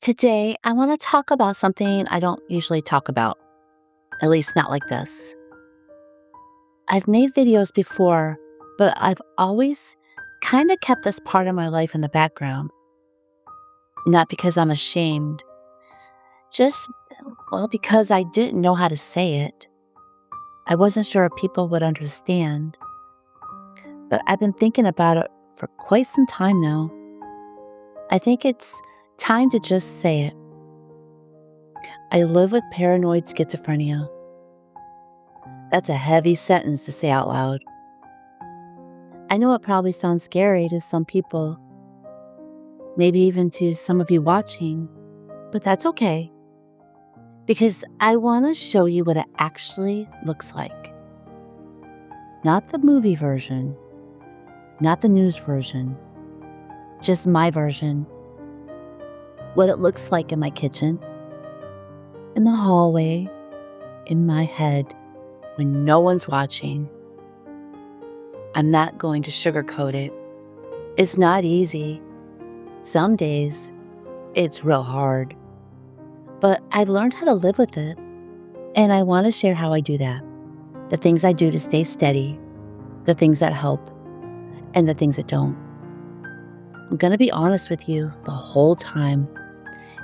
Today, I want to talk about something I don't usually talk about, at least not like this. I've made videos before, but I've always kind of kept this part of my life in the background. Not because I'm ashamed, just, because I didn't know how to say it. I wasn't sure if people would understand, but I've been thinking about it for quite some time now. I think it's time to just say it. I live with paranoid schizophrenia. That's a heavy sentence to say out loud. I know it probably sounds scary to some people, maybe even to some of you watching, but that's okay. Because I want to show you what it actually looks like. Not the movie version, not the news version, just my version. What it looks like in my kitchen, in the hallway, in my head, when no one's watching. I'm not going to sugarcoat it. It's not easy. Some days, it's real hard. But I've learned how to live with it, and I want to share how I do that. The things I do to stay steady, the things that help, and the things that don't. I'm going to be honest with you the whole time,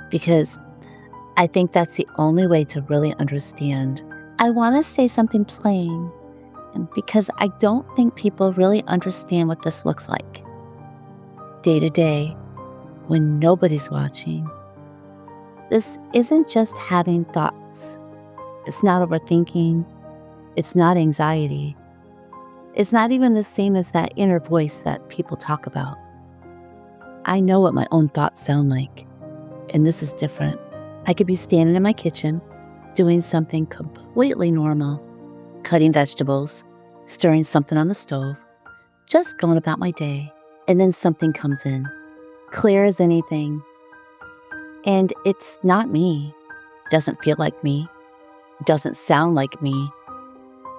because I think that's the only way to really understand. I want to say something plain, and because I don't think people really understand what this looks like. Day to day, when nobody's watching. This isn't just having thoughts. It's not overthinking. It's not anxiety. It's not even the same as that inner voice that people talk about. I know what my own thoughts sound like, and this is different. I could be standing in my kitchen, doing something completely normal, cutting vegetables, stirring something on the stove, just going about my day, and then something comes in, clear as anything. And it's not me, doesn't feel like me, doesn't sound like me,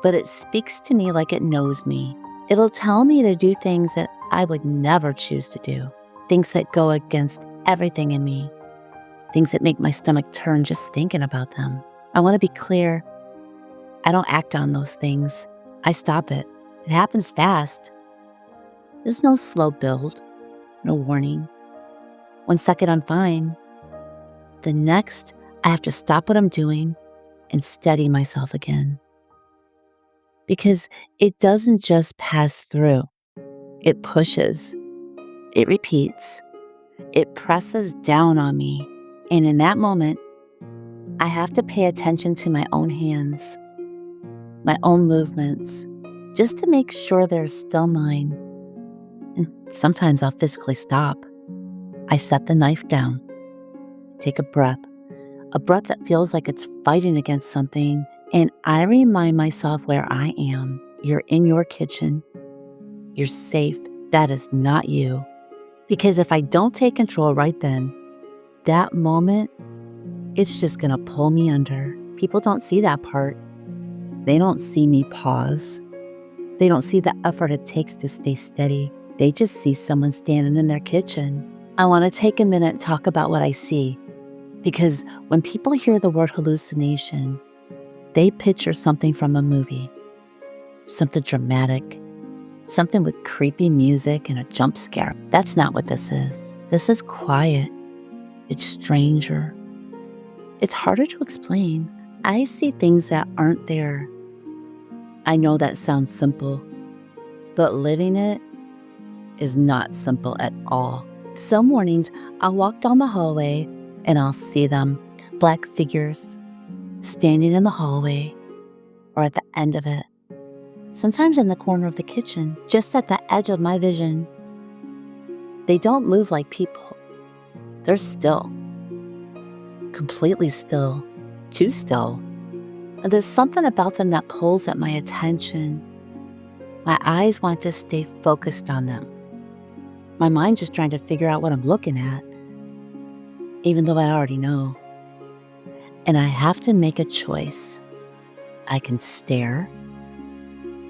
but it speaks to me like it knows me. It'll tell me to do things that I would never choose to do, things that go against everything in me, things that make my stomach turn just thinking about them. I want to be clear. I don't act on those things. I stop it. It happens fast. There's no slow build, no warning. 1 second I'm fine. The next, I have to stop what I'm doing and steady myself again. Because it doesn't just pass through. It pushes. It repeats. It presses down on me. And in that moment, I have to pay attention to my own hands, my own movements, just to make sure they're still mine. And sometimes I'll physically stop. I set the knife down. Take a breath that feels like it's fighting against something, and I remind myself where I am. You're in your kitchen. You're safe. That is not you. Because if I don't take control right then, that moment, it's just going to pull me under. People don't see that part. They don't see me pause. They don't see the effort it takes to stay steady. They just see someone standing in their kitchen. I want to take a minute and talk about what I see. Because when people hear the word hallucination, they picture something from a movie, something dramatic, something with creepy music and a jump scare. That's not what this is. This is quiet. It's stranger. It's harder to explain. I see things that aren't there. I know that sounds simple, but living it is not simple at all. Some mornings, I'll walk down the hallway and I'll see them, black figures, standing in the hallway or at the end of it. Sometimes in the corner of the kitchen, just at the edge of my vision. They don't move like people. They're still. Completely still. Too still. And there's something about them that pulls at my attention. My eyes want to stay focused on them. My mind's just trying to figure out what I'm looking at, even though I already know. And I have to make a choice. I can stare.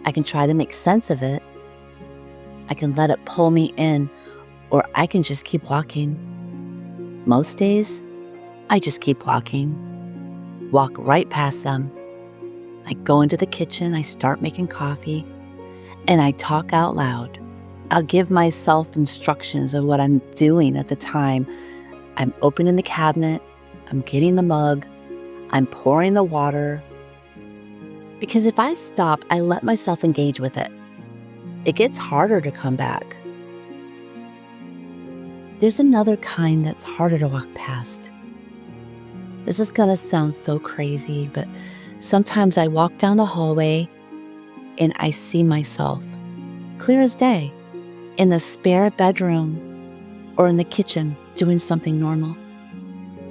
I can try to make sense of it. I can let it pull me in, or I can just keep walking. Most days, I just keep walking, walk right past them. I go into the kitchen, I start making coffee, and I talk out loud. I'll give myself instructions of what I'm doing at the time. I'm opening the cabinet, I'm getting the mug, I'm pouring the water. Because if I stop, I let myself engage with it. It gets harder to come back. There's another kind that's harder to walk past. This is gonna sound so crazy, but sometimes I walk down the hallway and I see myself, clear as day, in the spare bedroom or in the kitchen doing something normal.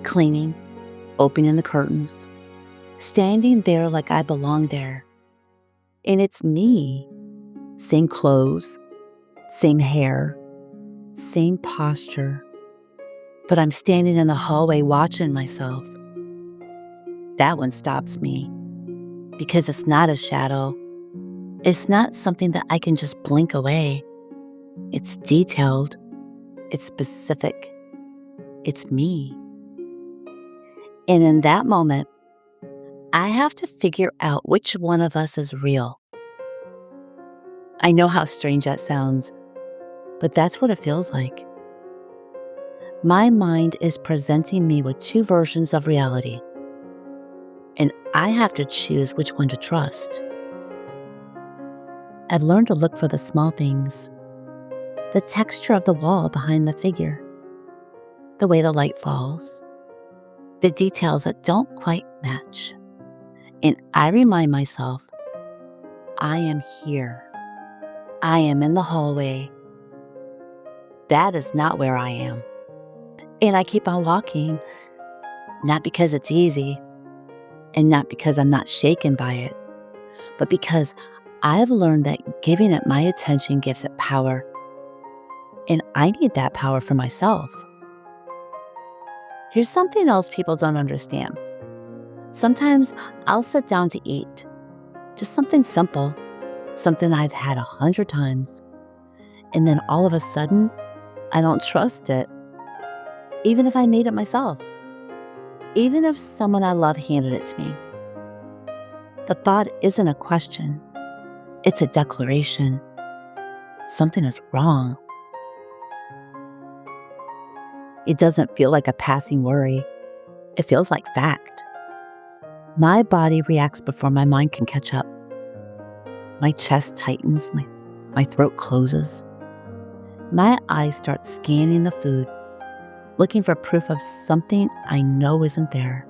Cleaning, opening the curtains, standing there like I belong there. And it's me. Same clothes, same hair, same posture. But I'm standing in the hallway watching myself. That one stops me because it's not a shadow. It's not something that I can just blink away. It's detailed. It's specific. It's me. And in that moment, I have to figure out which one of us is real. I know how strange that sounds, but that's what it feels like. My mind is presenting me with two versions of reality, and I have to choose which one to trust. I've learned to look for the small things, the texture of the wall behind the figure, the way the light falls, the details that don't quite match. And I remind myself, I am here. I am in the hallway. That is not where I am. And I keep on walking, not because it's easy, and not because I'm not shaken by it, but because I've learned that giving it my attention gives it power. And I need that power for myself. Here's something else people don't understand. Sometimes I'll sit down to eat, just something simple, something I've had 100 times. And then all of a sudden, I don't trust it. Even if I made it myself. Even if someone I love handed it to me. The thought isn't a question. It's a declaration. Something is wrong. It doesn't feel like a passing worry. It feels like fact. My body reacts before my mind can catch up. My chest tightens, my throat closes. My eyes start scanning the food, looking for proof of something I know isn't there.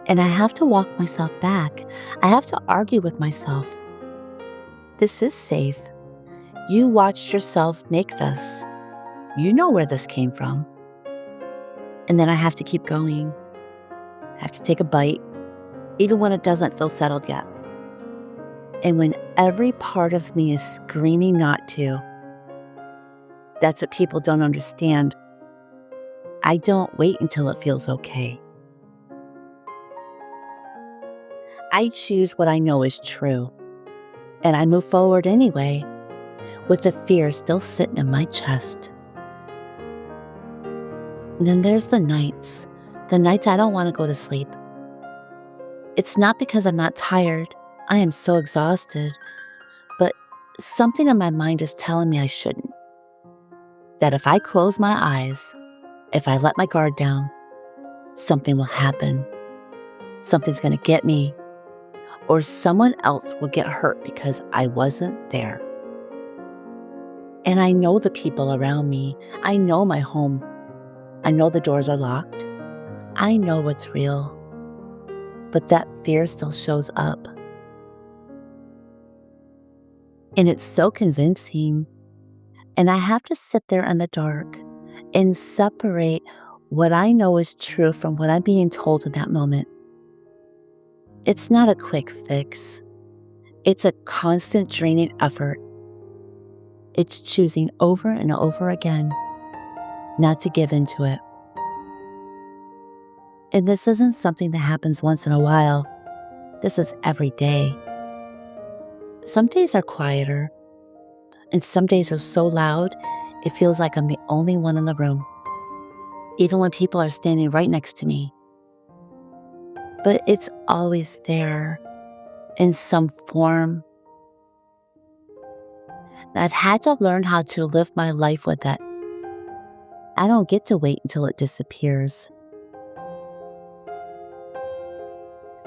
And I have to walk myself back. I have to argue with myself. This is safe. You watched yourself make this. You know where this came from. And then I have to keep going. I have to take a bite, even when it doesn't feel settled yet. And when every part of me is screaming not to. That's what people don't understand. I don't wait until it feels okay. I choose what I know is true. And I move forward anyway, with the fear still sitting in my chest. And then there's the nights I don't want to go to sleep. It's not because I'm not tired. I am so exhausted. But something in my mind is telling me I shouldn't. That if I close my eyes, if I let my guard down, something will happen. Something's going to get me. Or someone else will get hurt because I wasn't there. And I know the people around me. I know my home. I know the doors are locked. I know what's real. But that fear still shows up. And it's so convincing. And I have to sit there in the dark and separate what I know is true from what I'm being told in that moment. It's not a quick fix. It's a constant draining effort. It's choosing over and over again not to give into it. And this isn't something that happens once in a while. This is every day. Some days are quieter, and some days are so loud, it feels like I'm the only one in the room. even when people are standing right next to me. But it's always there in some form. I've had to learn how to live my life with it. I don't get to wait until it disappears.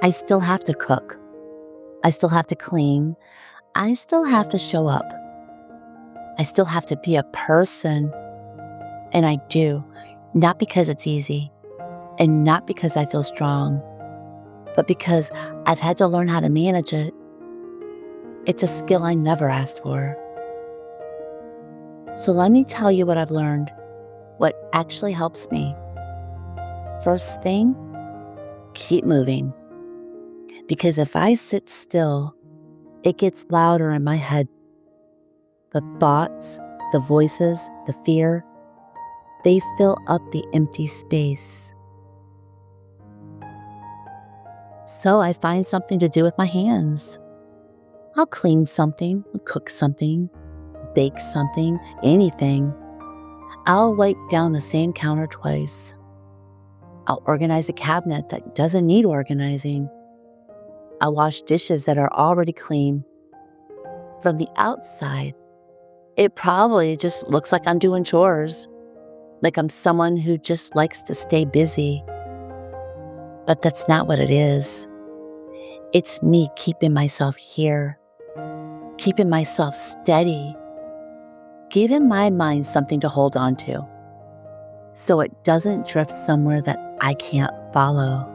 I still have to cook. I still have to clean. I still have to show up. I still have to be a person. And I do, not because it's easy, and not because I feel strong, but because I've had to learn how to manage it. It's a skill I never asked for. So let me tell you what I've learned, what actually helps me. First thing, keep moving. Because if I sit still, it gets louder in my head. The thoughts, the voices, the fear, they fill up the empty space. So I find something to do with my hands. I'll clean something, cook something, bake something, anything. I'll wipe down the same counter twice. I'll organize a cabinet that doesn't need organizing. I'll wash dishes that are already clean. From the outside, it probably just looks like I'm doing chores, like I'm someone who just likes to stay busy. But that's not what it is. It's me keeping myself here, keeping myself steady, giving my mind something to hold on to, so it doesn't drift somewhere that I can't follow.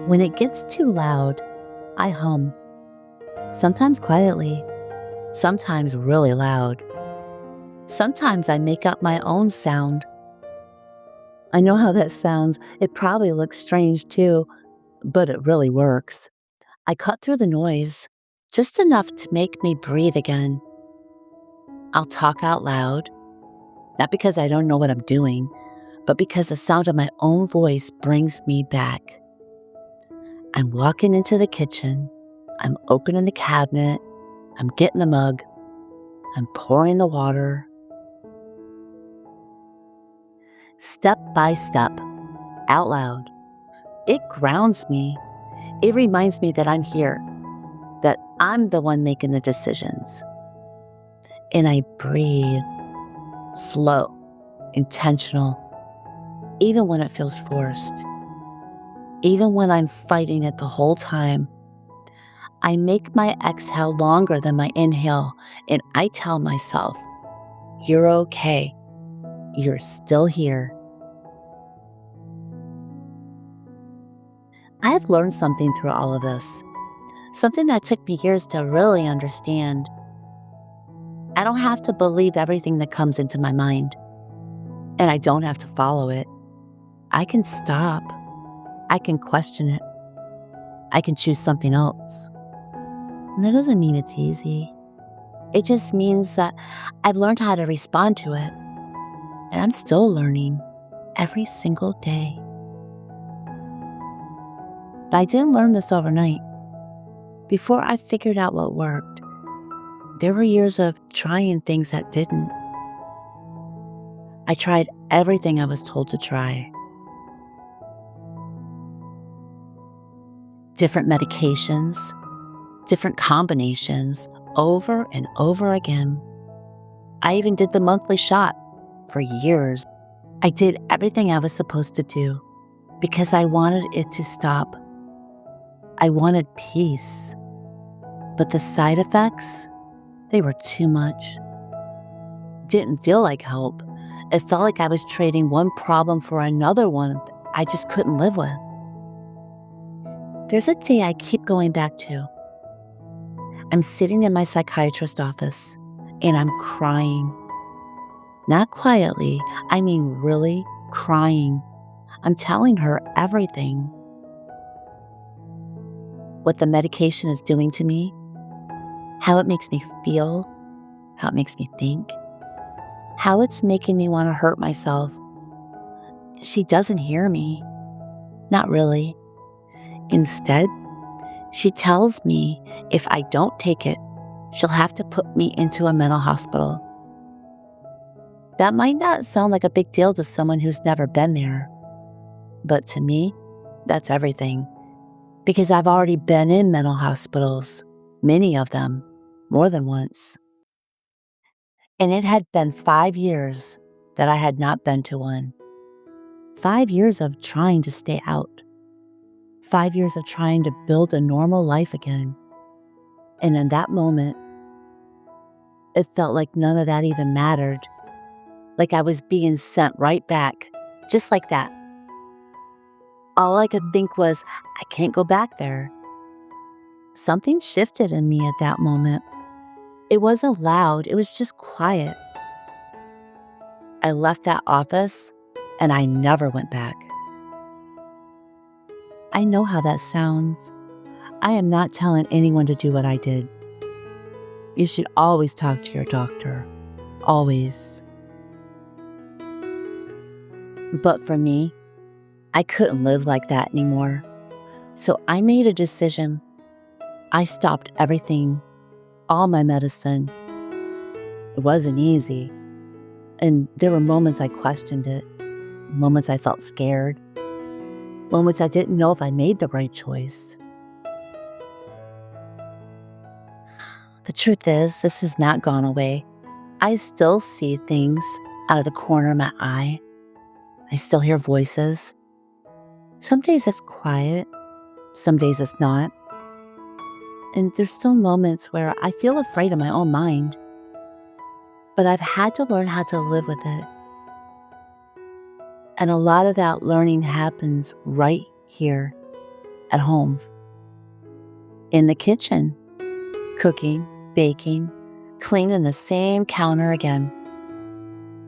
When it gets too loud, I hum. Sometimes quietly, sometimes really loud. Sometimes I make up my own sound. I know how that sounds. It probably looks strange too, but it really works. I cut through the noise, just enough to make me breathe again. I'll talk out loud, not because I don't know what I'm doing, but because the sound of my own voice brings me back. I'm walking into the kitchen. I'm opening the cabinet. I'm getting the mug. I'm pouring the water. Step by step, out loud. It grounds me. It reminds me that I'm here, that I'm the one making the decisions. And I breathe, slow, intentional, even when it feels forced. Even when I'm fighting it the whole time. I make my exhale longer than my inhale, and I tell myself, you're okay. You're still here. I have learned something through all of this, something that took me years to really understand. I don't have to believe everything that comes into my mind, and I don't have to follow it. I can stop. I can question it. I can choose something else. And that doesn't mean it's easy. It just means that I've learned how to respond to it, and I'm still learning every single day. But I didn't learn this overnight. Before I figured out what worked, there were years of trying things that didn't. I tried everything I was told to try. Different medications, different combinations, over and over again. I even did the monthly shot for years. I did everything I was supposed to do because I wanted it to stop. I wanted peace. But the side effects, they were too much. Didn't feel like help. It felt like I was trading one problem for another one I just couldn't live with. There's a day I keep going back to. I'm sitting in my psychiatrist's office, and I'm crying. Not quietly, I mean really crying. I'm telling her everything. What the medication is doing to me, how it makes me feel, how it makes me think, how it's making me want to hurt myself. She doesn't hear me. Not really. Instead, she tells me if I don't take it, she'll have to put me into a mental hospital. That might not sound like a big deal to someone who's never been there, but to me, that's everything. Because I've already been in mental hospitals, many of them, more than once. And it had been 5 years that I had not been to one. 5 years of trying to stay out. 5 years of trying to build a normal life again. And in that moment, it felt like none of that even mattered. Like I was being sent right back, just like that. All I could think was, I can't go back there. Something shifted in me at that moment. It wasn't loud, it was just quiet. I left that office and I never went back. I know how that sounds. I am not telling anyone to do what I did. You should always talk to your doctor. Always. But for me, I couldn't live like that anymore. So I made a decision. I stopped everything, all my medicine. It wasn't easy. And there were moments I questioned it, moments I felt scared, moments I didn't know if I made the right choice. The truth is, this has not gone away. I still see things out of the corner of my eye. I still hear voices. Some days it's quiet, some days it's not. And there's still moments where I feel afraid of my own mind. But I've had to learn how to live with it. And a lot of that learning happens right here at home. In the kitchen, cooking, baking, cleaning the same counter again.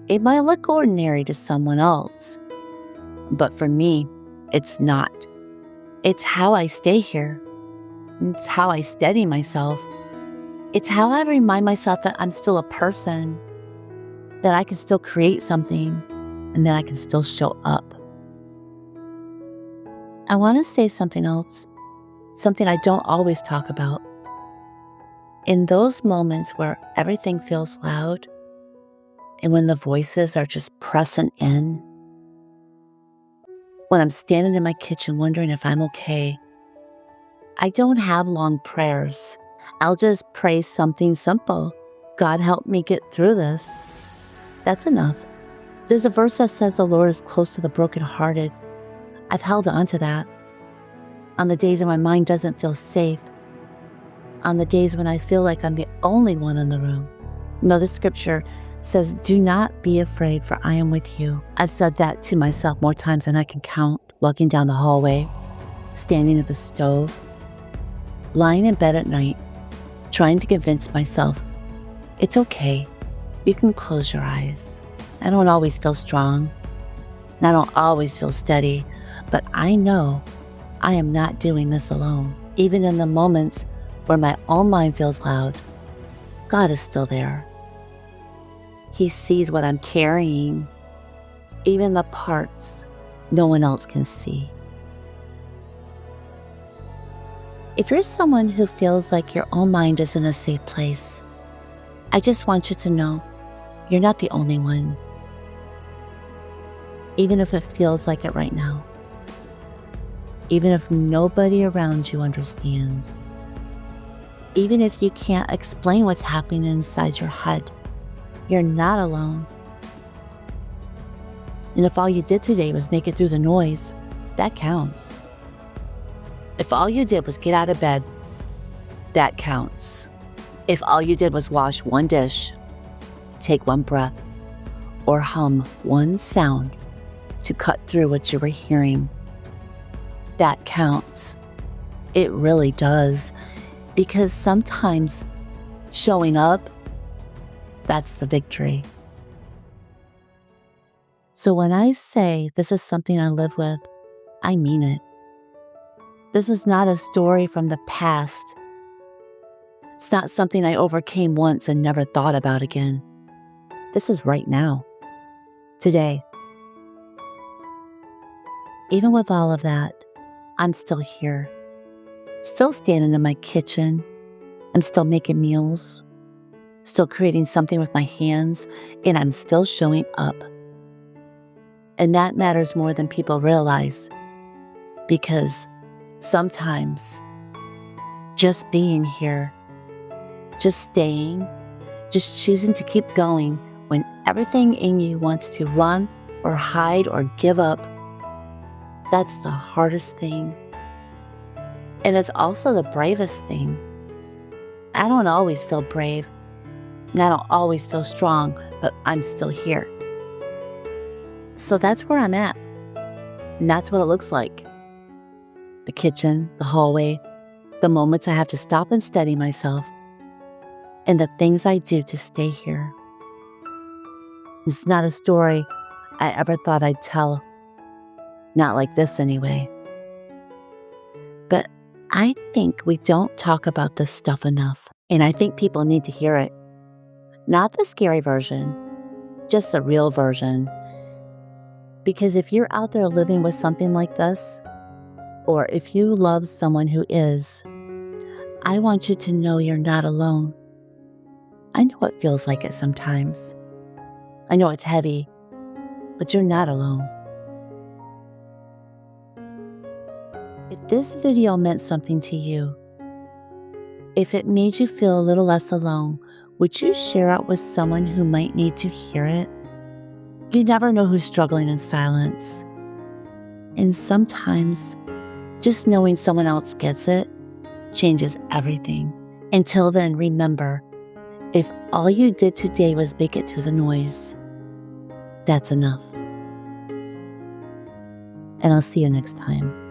It might look ordinary to someone else, but for me, it's not. It's how I stay here. It's how I steady myself. It's how I remind myself that I'm still a person, that I can still create something, and that I can still show up. I want to say something else, something I don't always talk about. In those moments where everything feels loud, and when the voices are just pressing in, when I'm standing in my kitchen wondering if I'm okay, I don't have long prayers. I'll just pray something simple. God, help me get through this. That's enough. There's a verse that says the Lord is close to the brokenhearted. I've held on to that. On the days when my mind doesn't feel safe. On the days when I feel like I'm the only one in the room. No, the scripture says, do not be afraid, for I am with you. I've said that to myself more times than I can count, walking down the hallway, standing at the stove, lying in bed at night, trying to convince myself, it's okay, you can close your eyes. I don't always feel strong, and I don't always feel steady, but I know I am not doing this alone. Even in the moments where my own mind feels loud, God is still there. He sees what I'm carrying, even the parts no one else can see. If you're someone who feels like your own mind is in a safe place, I just want you to know you're not the only one, even if it feels like it right now, even if nobody around you understands, even if you can't explain what's happening inside your head. You're not alone. And if all you did today was make it through the noise, that counts. If all you did was get out of bed, that counts. If all you did was wash one dish, take one breath, or hum one sound to cut through what you were hearing, that counts. It really does. Because sometimes showing up, that's the victory. So when I say this is something I live with, I mean it. This is not a story from the past. It's not something I overcame once and never thought about again. This is right now, today. Even with all of that, I'm still here, still standing in my kitchen. I'm still making meals. still creating something with my hands, and I'm still showing up. And that matters more than people realize, because sometimes just being here, just staying, just choosing to keep going when everything in you wants to run or hide or give up, that's the hardest thing. And it's also the bravest thing. I don't always feel brave, and I don't always feel strong, but I'm still here. So that's where I'm at. And that's what it looks like. The kitchen, the hallway, the moments I have to stop and steady myself, and the things I do to stay here. It's not a story I ever thought I'd tell. Not like this anyway. But I think we don't talk about this stuff enough, and I think people need to hear it. Not the scary version, just the real version. Because if you're out there living with something like this, or if you love someone who is, I want you to know you're not alone. I know it feels like it sometimes. I know it's heavy, but you're not alone. If this video meant something to you, if it made you feel a little less alone, would you share it with someone who might need to hear it? You never know who's struggling in silence. And sometimes, just knowing someone else gets it changes everything. Until then, remember, if all you did today was make it through the noise, that's enough. And I'll see you next time.